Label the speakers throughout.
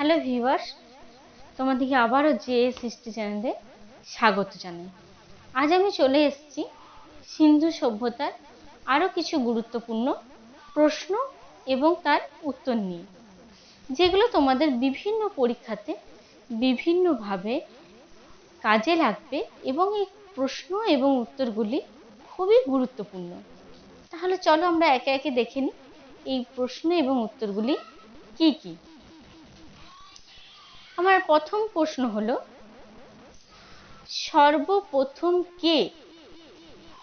Speaker 1: Hello viewers, তোমাদেরকে আবারও JS history চ্যানেলে স্বাগত জানাই। আজ আমি চলে এসেছি সিন্ধু সভ্যতার আরও কিছু গুরুত্বপূর্ণ প্রশ্ন এবং তার উত্তর নিয়ে, যেগুলো তোমাদের বিভিন্ন পরীক্ষাতে বিভিন্নভাবে কাজে লাগবে এবং এই প্রশ্ন এবং উত্তরগুলি খুবই গুরুত্বপূর্ণ। তাহলে চলো আমরা একে একে দেখে নিই এই প্রশ্ন এবং উত্তরগুলি কি কি। আমার প্রথম প্রশ্ন হলো, সর্বপ্রথম কে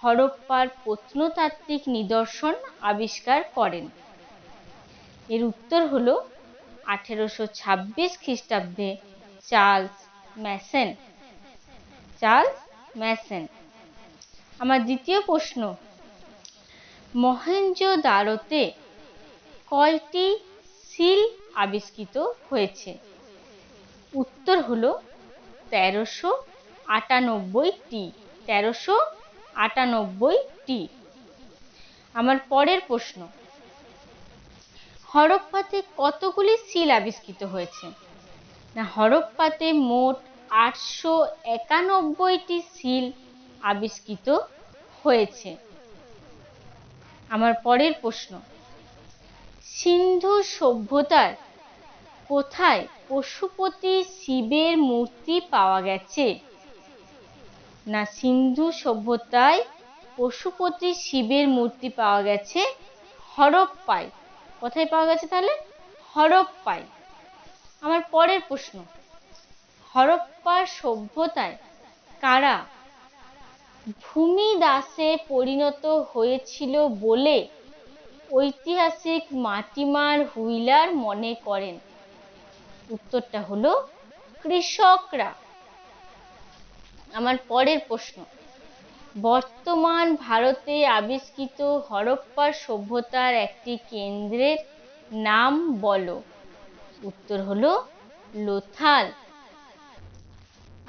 Speaker 1: হরপ্পার প্রত্নতাত্ত্বিক নিদর্শন আবিষ্কার করেন? এর উত্তর হলো 1826 খ্রিস্টাব্দে চার্লস ম্যাসন। আমার দ্বিতীয় প্রশ্ন, মহেঞ্জোদারোতে কয়টি সিল আবিষ্কৃত হয়েছে? উত্তর হলো 1398টি। আমার পরের প্রশ্ন, হরপ্পাতে কতগুলি সিল আবিষ্কৃত হয়েছে? না, হরপ্পাতে মোট 891টি সিল আবিষ্কৃত হয়েছে। আমার পরের প্রশ্ন, সিন্ধু সভ্যতার কোথায় পশুপতি শিবের মূর্তি পাওয়া গেছে? না, সিন্ধু সভ্যতায় পশুপতি শিবের মূর্তি পাওয়া গেছে হরপ্পায়। কোথায় পাওয়া গেছে তাহলে? হরপ্পায়। আমার পরের প্রশ্ন, হরপ্পা সভ্যতায় কারা ভূমিদাসে পরিণত হয়েছিল বলে ঐতিহাসিক মার্টিমার হুইলার মনে করেন? উত্তরটা হলো কৃষকরা। আমার পরের প্রশ্ন, বর্তমান ভারতে আবিষ্কৃত হরপ্পা সভ্যতার একটি কেন্দ্রের নাম বলো। উত্তর হলো লোথাল।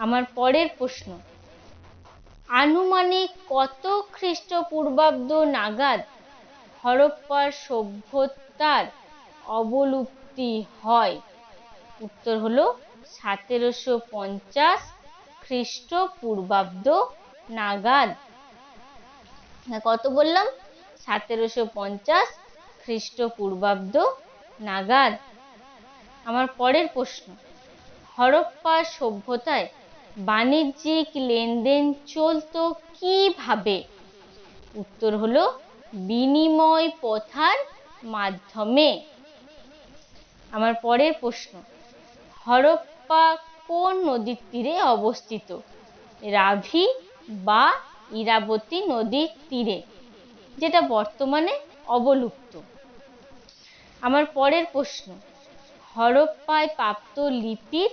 Speaker 1: আমার পরের প্রশ্ন, আনুমানিক কত খ্রিস্টপূর্বাব্দ নাগাদ হরপ্পা সভ্যতার অবলুপ্তি হয়? উত্তর হলো 1750 খ্রিস্টপূর্বাব্দ নাগাদ। কত বললাম? 1750 খ্রিস্টপূর্বাব্দ নাগাদ। আমার পরের প্রশ্ন, হরপ্পা সভ্যতায় বাণিজ্যিক লেনদেন চলতো কিভাবে? উত্তর হলো বিনিময় প্রথার মাধ্যমে। আমার পরের প্রশ্ন, হরপ্পা কোন নদীর তীরে অবস্থিত? রাভি বা ইরাবতী নদীর তীরে, যেটা বর্তমানে অবলুপ্ত। আমার পরের প্রশ্ন, হরপ্পায় প্রাপ্ত লিপির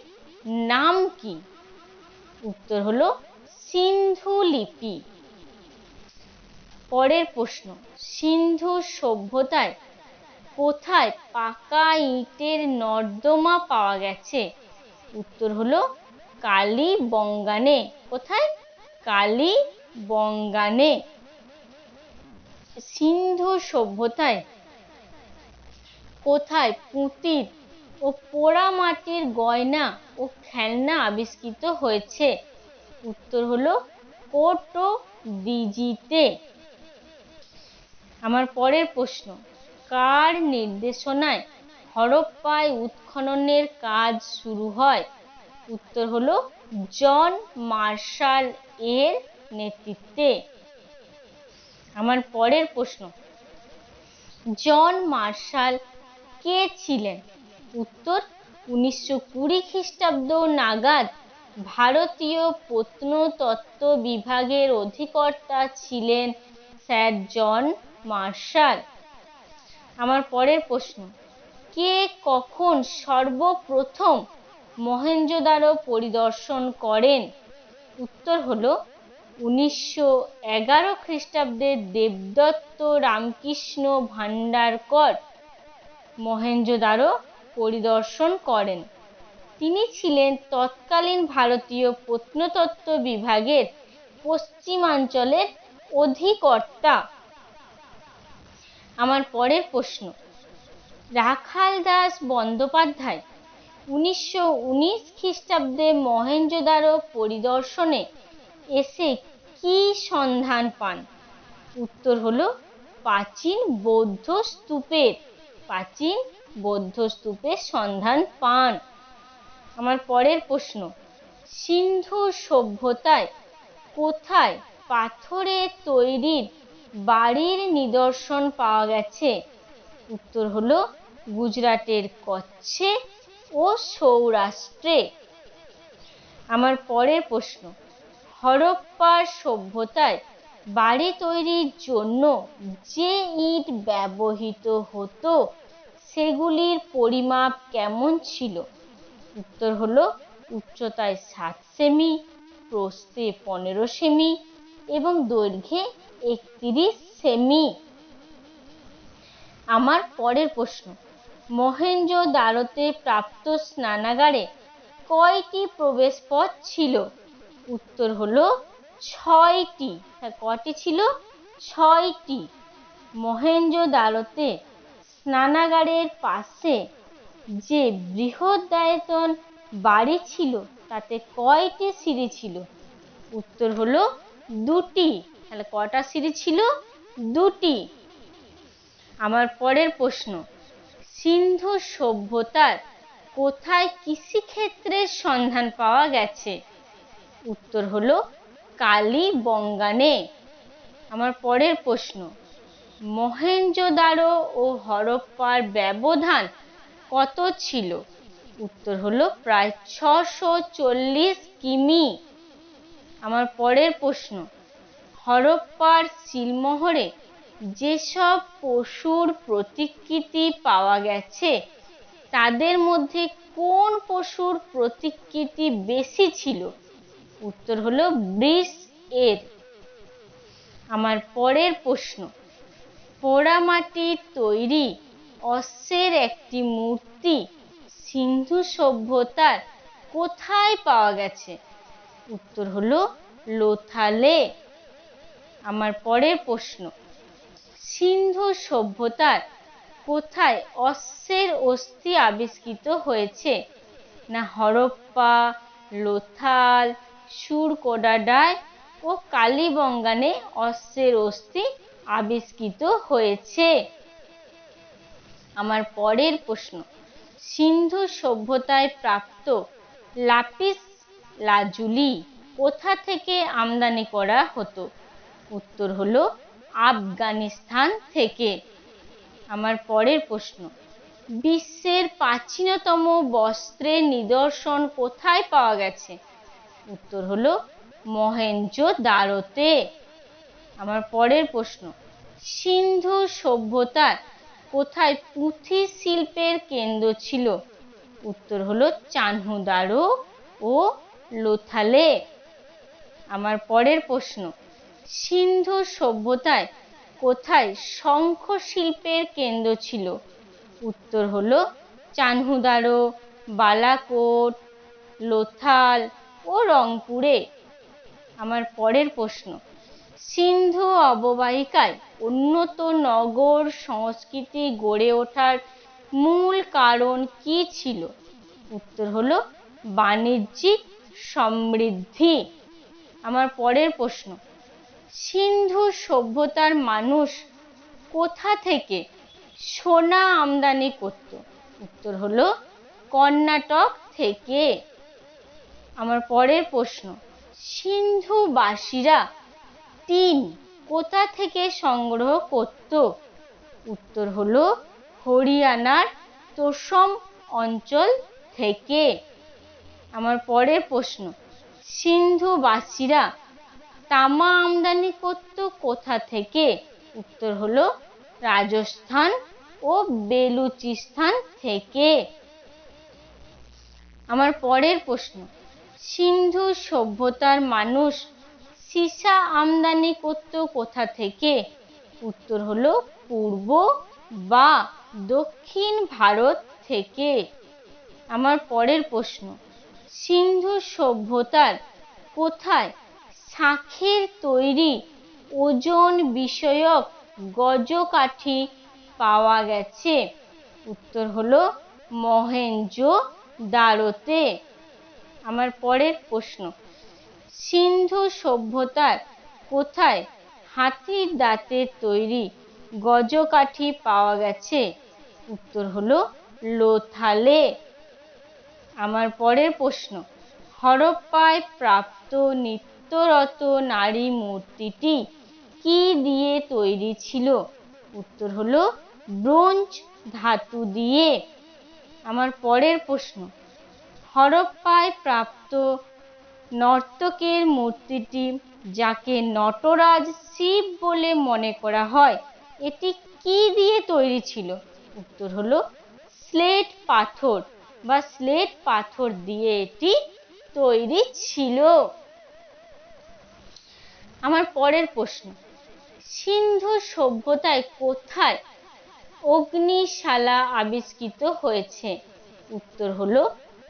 Speaker 1: নাম কি? উত্তর হলো সিন্ধু লিপি। পরের প্রশ্ন, সিন্ধু সভ্যতায় কোথায় পাকা ইটের নর্দমা পাওয়া গেছে? উত্তর হলো কালীবঙ্গানে। কোথায়? কালীবঙ্গানে। সিন্ধু সভ্যতায় কোথায় পুঁতির ও পোড়ামাটির গয়না ও খেলনা আবিষ্কৃত হয়েছে? উত্তর হলো কোটোডিজিতে। আমার পরের প্রশ্ন, কার নির্দেশনায় হরপ্পায় উৎখননের কাজ শুরু হয়? উত্তর হলো জন মার্শাল এর নেতৃত্বে। আমার পরের প্রশ্ন, জন মার্শাল কে ছিলেন? উত্তর 1920 খ্রিস্টাব্দ নাগাদ ভারতীয় প্রত্নতত্ত্ব বিভাগের অধিকর্তা ছিলেন স্যার জন মার্শাল। আমার পরের প্রশ্ন, কে কখন সর্বপ্রথম মহেঞ্জোদারো পরিদর্শন করেন? উত্তর হলো 1911 খ্রিস্টাব্দে দেবদত্ত রামকৃষ্ণ ভান্ডারকর মহেঞ্জোদারো পরিদর্শন করেন। তিনি ছিলেন তৎকালীন ভারতীয় প্রত্নতত্ত্ব বিভাগের পশ্চিমাঞ্চলের অধিকর্তা। আমার পরের প্রশ্ন, রাখালদাস বন্দ্যোপাধ্যায় 1919 খ্রিস্টাব্দে মহেঞ্জোদারো পরিদর্শনে এসে কি সন্ধান পান? উত্তর হলো প্রাচীন বৌদ্ধ স্তূপের সন্ধান পান। আমার পরের প্রশ্ন, সিন্ধু সভ্যতায় কোথায় পাথরে তৈরি বাড়ির নিদর্শন পাওয়া গেছে? উত্তর হলো গুজরাটের কচ্ছে ও সৌরাষ্ট্রে। আমার পরের প্রশ্ন, হরপ্পার সভ্যতায় বাড়ি তৈরির জন্য যে ইট ব্যবহৃত হতো সেগুলির পরিমাপ কেমন ছিল? উত্তর হলো উচ্চতায় 7 সেমি, প্রস্থে 15 সেমি এবং দৈর্ঘ্যে 31 সেমি। আমার পরের প্রশ্ন, মহেঞ্জোদারোতে প্রাপ্ত স্নানাগারে কয়টি প্রবেশপথ ছিল? উত্তর হলো 6টি। কয়টি ছিল? 6টি। মহেঞ্জোদারোতে স্নানাগারের পাশে যে বৃহদায়তন বাড়ি ছিল তাতে কয়টি সিঁড়ি ছিল? উত্তর হলো 2টি। তাহলে কয়টা সিঁড়ি ছিল? 2টি। আমার পরের প্রশ্ন, সিন্ধু সভ্যতার কোথায় কৃষিক্ষেত্রের সন্ধান পাওয়া গেছে? উত্তর হলো কালীবঙ্গানে। আমার পরের প্রশ্ন, মহেঞ্জোদারো ও হরপ্পার ব্যবধান কত ছিল? উত্তর হলো প্রায় 640 কিমি। আমার পরের প্রশ্ন, হরপ্পার সিলমোহরে যেসব পশুর প্রতিকৃতি পাওয়া গেছে তাদের মধ্যে কোন পশুর প্রতিকৃতি বেশি ছিল? উত্তর হলো বৃষ এর। আমার পরের প্রশ্ন, পোড়ামাটির তৈরি অশ্বের একটি মূর্তি সিন্ধু সভ্যতার কোথায় পাওয়া গেছে? উত্তর হলো লোথালে। আমার পরের প্রশ্ন, সিন্ধু সভ্যতার কোথায় অশ্বের অস্থি আবিষ্কৃত হয়েছে? না হরপ্পা, লোথাল, সুরকোডাডায় ও কালীবঙ্গানে অশ্বের অস্থি আবিষ্কৃত হয়েছে। আমার পরের প্রশ্ন, সিন্ধু সভ্যতায় প্রাপ্ত লাপিস লাজুলি কোথা থেকে আমদানি করা হতো? উত্তর হলো আফগানিস্তান থেকে। আমার পরের প্রশ্ন, বিশ্বের প্রাচীনতম বস্ত্রের নিদর্শন কোথায় পাওয়া গেছে? উত্তর হলো মহেঞ্জোদারোতে। আমার পরের প্রশ্ন, সিন্ধু সভ্যতার কোথায় পুঁথি শিল্পের কেন্দ্র ছিল? উত্তর হলো চানহুদারো ও লোথালে। আমার পরের প্রশ্ন, সিন্ধু সভ্যতায় কোথায় শঙ্খ শিল্পের কেন্দ্র ছিল? উত্তর হলো চানহুদারো, বালাকোট, লোথাল ও রংপুরে। আমার পরের প্রশ্ন, সিন্ধু অববাহিকায় উন্নত নগর সংস্কৃতি গড়ে ওঠার মূল কারণ কি ছিল? উত্তর হলো বাণিজ্যিক সমৃদ্ধি। আমার পরের প্রশ্ন, সিন্ধু সভ্যতার মানুষ কোথা থেকে সোনা আমদানি করত? উত্তর হলো কর্ণাটক থেকে। আমার পরের প্রশ্ন, সিন্ধুবাসীরা টিন কোথা থেকে সংগ্রহ করত? উত্তর হলো হরিয়ানার তোসম অঞ্চল থেকে। আমার পরের প্রশ্ন, সিন্ধুবাসীরা তামা আমদানি করত কোথা থেকে? উত্তর হলো রাজস্থান ও বেলুচিস্তান থেকে। আমার পরের প্রশ্ন, সিন্ধু সভ্যতার মানুষ সীসা আমদানি করত কোথা থেকে? উত্তর হলো পূর্ব বা দক্ষিণ ভারত থেকে। আমার পরের প্রশ্ন, সিন্ধু সভ্যতার কোথায় শাঁখের তৈরি ওজন বিষয়ক গজকাঠি পাওয়া গেছে? উত্তর হলো মহেঞ্জোদারো। দাঁড়োতে। আমার পরের প্রশ্ন, সিন্ধু সভ্যতার কোথায় হাতির দাঁতের তৈরি গজকাঠি পাওয়া গেছে? উত্তর হলো লোথালে। আমার পরের প্রশ্ন, হরপ্পায় প্রাপ্ত নিত্যরত নারী মূর্তিটি কি দিয়ে তৈরি ছিল? উত্তর হলো ব্রোঞ্জ ধাতু দিয়ে। আমার পরের প্রশ্ন, হরপ্পায় প্রাপ্ত নর্তকের মূর্তিটি যাকে নটরাজ শিব বলে মনে করা হয়, এটি কি দিয়ে তৈরি ছিল? উত্তর হলো স্লেট পাথর বা স্লেট পাথর দিয়ে এটি তৈরি ছিল। আমার পরের প্রশ্ন, সিন্ধু সভ্যতায় কোথায় অগ্নিশালা আবিষ্কৃত হয়েছে? উত্তর হলো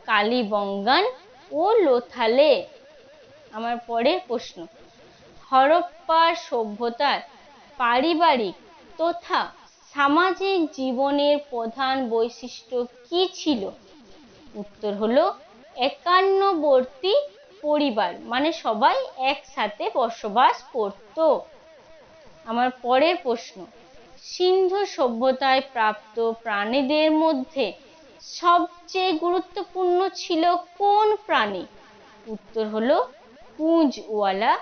Speaker 1: কালীবঙ্গান ও লোথালে। আমার পরের প্রশ্ন, হরপ্পা সভ্যতার পারিবারিক তথা সামাজিক জীবনের প্রধান বৈশিষ্ট্য কি ছিল? উত্তর হলো একান্নবর্তী পরিবার, মানে সবাই একসাথে বসবাস করত। আমার পরের প্রশ্ন, সিন্ধু সভ্যতায় প্রাপ্ত প্রাণীদের মধ্যে সবচেয়ে গুরুত্বপূর্ণ ছিল কোন প্রাণী? উত্তর হলো পুঁজওয়ালা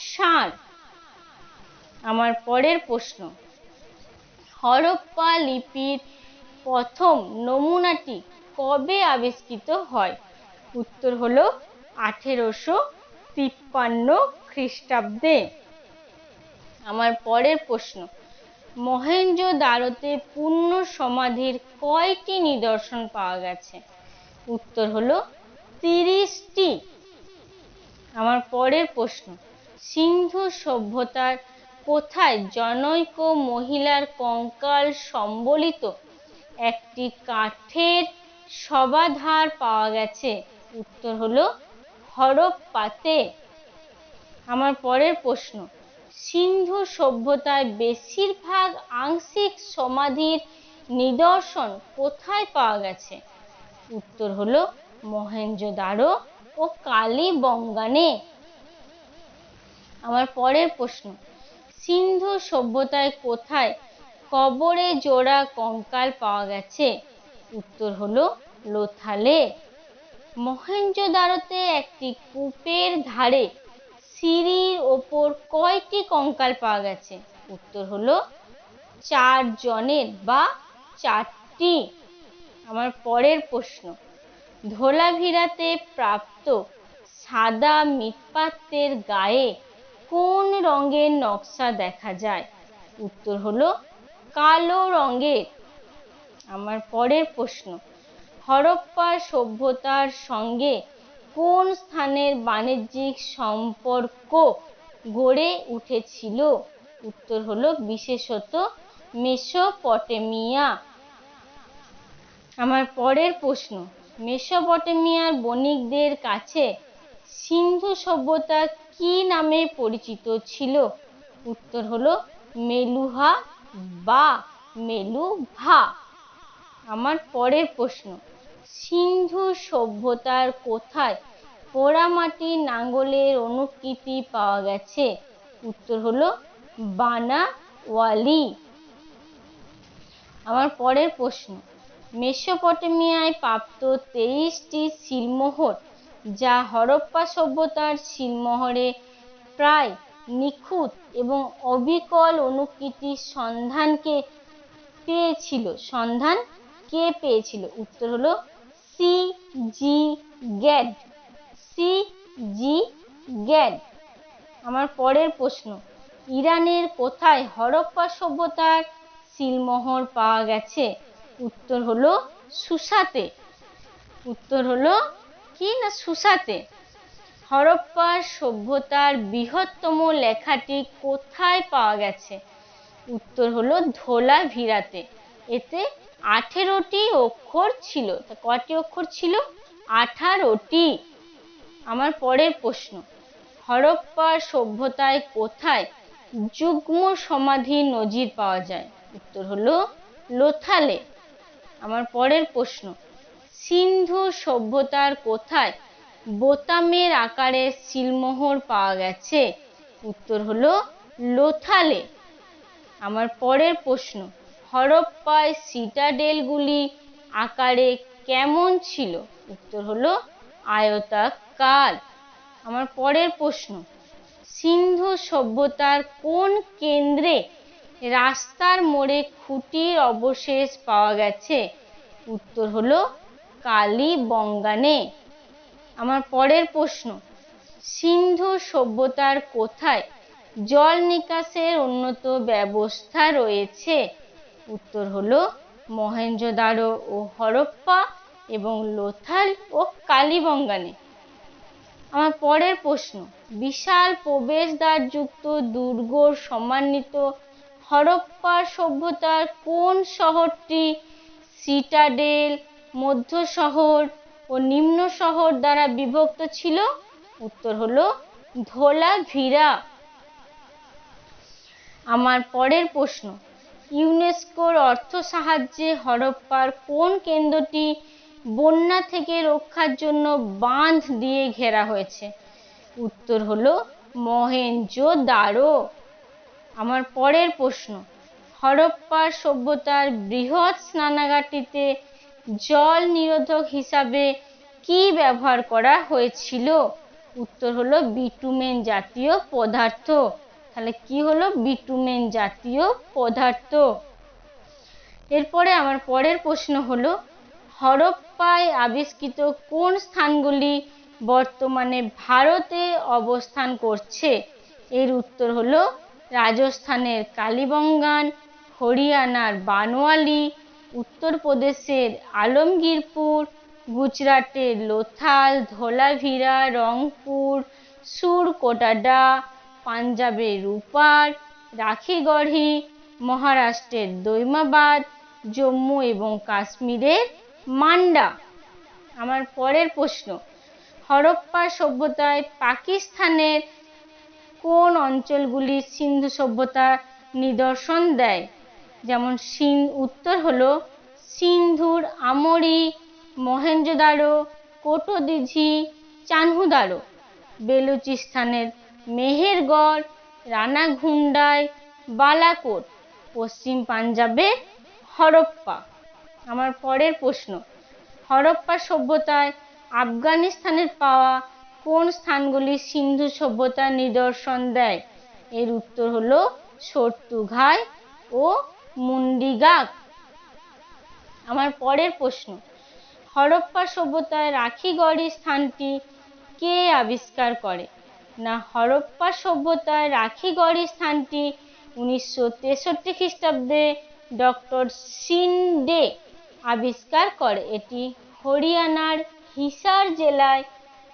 Speaker 1: ষাঁড়। আমার পরের প্রশ্ন, হরপ্পা লিপির প্রথম নমুনাটি কবে আবিষ্কৃত হয়? উত্তর হলো 1853 খ্রিস্টাব্দে। আমার পরের প্রশ্ন, মহেঞ্জোদারোতে পূর্ণ সমাধির কয়টি নিদর্শন পাওয়া গেছে? উত্তর হলো 30টি। আমার পরের প্রশ্ন, সিন্ধু সভ্যতার কোথায় জনৈক মহিলার কঙ্কাল সম্বলিত একটি কাঠের শবাধার পাওয়া গেছে? উত্তর হলো হরপ্পাতে। আমার পরের প্রশ্ন, সিন্ধু সভ্যতায় বেশিরভাগ আংশিক সমাধির নিদর্শন কোথায় পাওয়া গেছে? উত্তর হলো মহেঞ্জোদারো ও কালীবঙ্গানে। আমার পরের প্রশ্ন, সিন্ধু সভ্যতায় কোথায় কবরে জোড়া কঙ্কাল পাওয়া গেছে? উত্তর হলো লোথালে। মহেঞ্জোদারোতে একটি কূপের ধারে সিঁড়ির ওপর কয়টি কঙ্কাল পাওয়া গেছে? উত্তর হলো 4 জনের বা 4টি। আমার পরের প্রশ্ন, ধোলাভিরাতে প্রাপ্ত সাদা মৃৎপাত্রের গায়ে কোন রঙের নকশা দেখা যায়? উত্তর হলো কালো রঙের। আমার পরের প্রশ্ন, হরপ্পা সভ্যতার সঙ্গে কোন স্থানের বাণিজ্যিক সম্পর্ক গড়ে উঠেছিল? উত্তর হলো বিশেষত মেসোপটেমিয়া। আমার পরের প্রশ্ন, মেসোপটেমিয়ার বণিকদের কাছে সিন্ধু সভ্যতা কি নামে পরিচিত ছিল? উত্তর হলো মেলুহা বা মেলুভা। আমার পরের প্রশ্ন, সিন্ধু সভ্যতার কোথায় পোড়ামাটির লাঙ্গলের অনুকৃতি পাওয়া গেছে? উত্তর হলো বানাওয়ালি। আমার পরের প্রশ্ন, মেসোপটেমিয়ায় প্রাপ্ত 23টি সিলমোহর যা হরপ্পা সভ্যতার সিলমোহরে প্রায় নিখুঁত এবং অবিকল অনুকৃতির সন্ধান কে পেয়েছিল? উত্তর হলো সি.জি. গ্যাড। সি.জি. গ্যাড। আমার পরের প্রশ্ন, ইরানের কোথায় হরপ্পা সভ্যতার সিলমোহর পাওয়া গেছে? উত্তর হলো সুসাতে। উত্তর হলো কি না সুসাতে। হরপ্পা সভ্যতার বৃহত্তম লেখাটি কোথায় পাওয়া গেছে? উত্তর হলো ধোলাভিরাতে। এতে 18টি অক্ষর ছিল। তা কয়টি অক্ষর ছিল? 18টি। আমার পরের প্রশ্ন, হরপ্পা সভ্যতায় কোথায় যুগ্ম সমাধির নজির পাওয়া যায়? উত্তর হলো লোথালে। আমার পরের প্রশ্ন, সিন্ধু সভ্যতার কোথায় বোতামের আকারে সিলমোহর পাওয়া গেছে? উত্তর হলো লোথালে। আমার পরের প্রশ্ন, হরপ্পায় সিটাডেলগুলি আকারে কেমন ছিল? উত্তর হলো আয়তাকার। আমার পরের প্রশ্ন, সিন্ধু সভ্যতার কোন কেন্দ্রে রাস্তার মোড়ে খুঁটির অবশেষ পাওয়া গেছে? উত্তর হলো কালীবঙ্গানে। আমার পরের প্রশ্ন, সিন্ধু সভ্যতার কোথায় জল নিকাশের উন্নত ব্যবস্থা রয়েছে? উত্তর হলো মহেঞ্জোদারো ও হরপ্পা এবং লোথাল ও কালীবঙ্গানে। আমার পরের প্রশ্ন, বিশাল প্রবেশদ্বারযুক্ত দুর্গ সমন্বিত হরপ্পা সভ্যতার কোন শহরটি সিটাডেল, মধ্য শহর ও নিম্ন শহর দ্বারা বিভক্ত ছিল? উত্তর হলো ধোলাভিরা। আমার পরের প্রশ্ন, ইউনেস্কোর অর্থ সাহায্যে হরপ্পার কোন কেন্দ্রটি বন্যা থেকে রক্ষার জন্য বাঁধ দিয়ে ঘেরা হয়েছে? উত্তর হলো মহেঞ্জোদারো। আমার পরের প্রশ্ন, হরপ্পার সভ্যতার বৃহৎ স্নানাগারটিতে জল নিরোধক হিসাবে কি ব্যবহার করা হয়েছিল? উত্তর হলো বিটুমেন জাতীয় পদার্থ। তাহলে কি হলো? বিটুমেন জাতীয় পদার্থ। এরপরে আমার পরের প্রশ্ন হলো, হরপ্পায় আবিষ্কৃত কোন স্থানগুলি বর্তমানে ভারতে অবস্থান করছে? এর উত্তর হলো রাজস্থানের কালীবঙ্গান, হরিয়ানার বানওয়ালি, উত্তরপ্রদেশের আলমগীরপুর, গুজরাটের লোথাল, ধোলাভিরা, রংপুর, সুরকোটাডা, পাঞ্জাবের রূপার, রাখিগড়ি, মহারাষ্ট্রের দৈমাবাদ, জম্মু এবং কাশ্মীরের মান্ডা। আমার পরের প্রশ্ন, হরপ্পা সভ্যতায় পাকিস্তানের কোন অঞ্চলগুলি সিন্ধু সভ্যতার নিদর্শন দেয়? যেমন উত্তর হলো সিন্ধুর আমরি, মহেঞ্জোদারো, কোটোদিঝি, চানহুদারো, বেলুচিস্তানের মেহেরগড়, রানাঘুন্ডাই, বালাকোট, পশ্চিম পাঞ্জাবে হরপ্পা। আমার পরের প্রশ্ন, হরপ্পা সভ্যতায় আফগানিস্তানের পাওয়া কোন স্থানগুলি সিন্ধু সভ্যতার নিদর্শন দেয়? এর উত্তর হলো সর্তুঘাই ও মুন্ডিগাক। আমার পরের প্রশ্ন, হরপ্পা সভ্যতায় রাখিগড়ি স্থানটি কে আবিষ্কার করে? না, হরপ্পা সভ্যতায় রাখিগড়ি স্থানটি 1963 খ্রিস্টাব্দে ডক্টর শিন্ডে আবিষ্কার করে। এটি হরিয়ানার হিসার জেলায়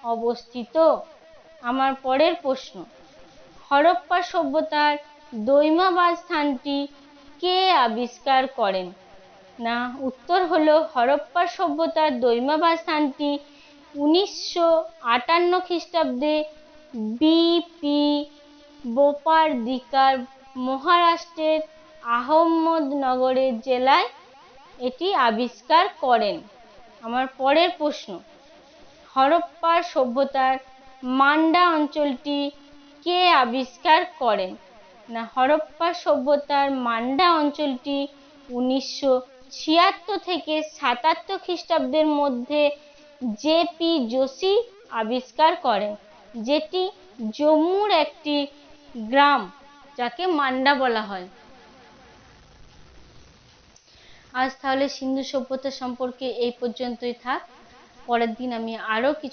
Speaker 1: অবস্থিত। আমার পরের প্রশ্ন, হরপ্পা সভ্যতার দৈমাবাদ স্থানটি কে আবিষ্কার করেন? না, উত্তর হলো হরপ্পা সভ্যতার দৈমাবাদ স্থানটি 1958 খ্রিস্টাব্দে বি.পি. বোপারদিকার মহারাষ্ট্রের আহমদনগরের জেলায় এটি আবিষ্কার করেন। আমার পরের প্রশ্ন, হরপ্পা সভ্যতার মান্ডা অঞ্চলটি কে আবিষ্কার করেন? না, হরপ্পা সভ্যতার মান্ডা অঞ্চলটি 1976 থেকে 77 খ্রিস্টাব্দের মধ্যে জে.পি. যোশী আবিষ্কার করেন, যেটি জম্মুর একটি গ্রাম, যাকে মান্ডা বলা হয়। আজ তাহলে সিন্ধু সভ্যতা সম্পর্কে এই পর্যন্তই থাক। পরের দিন আমি আরো কিছু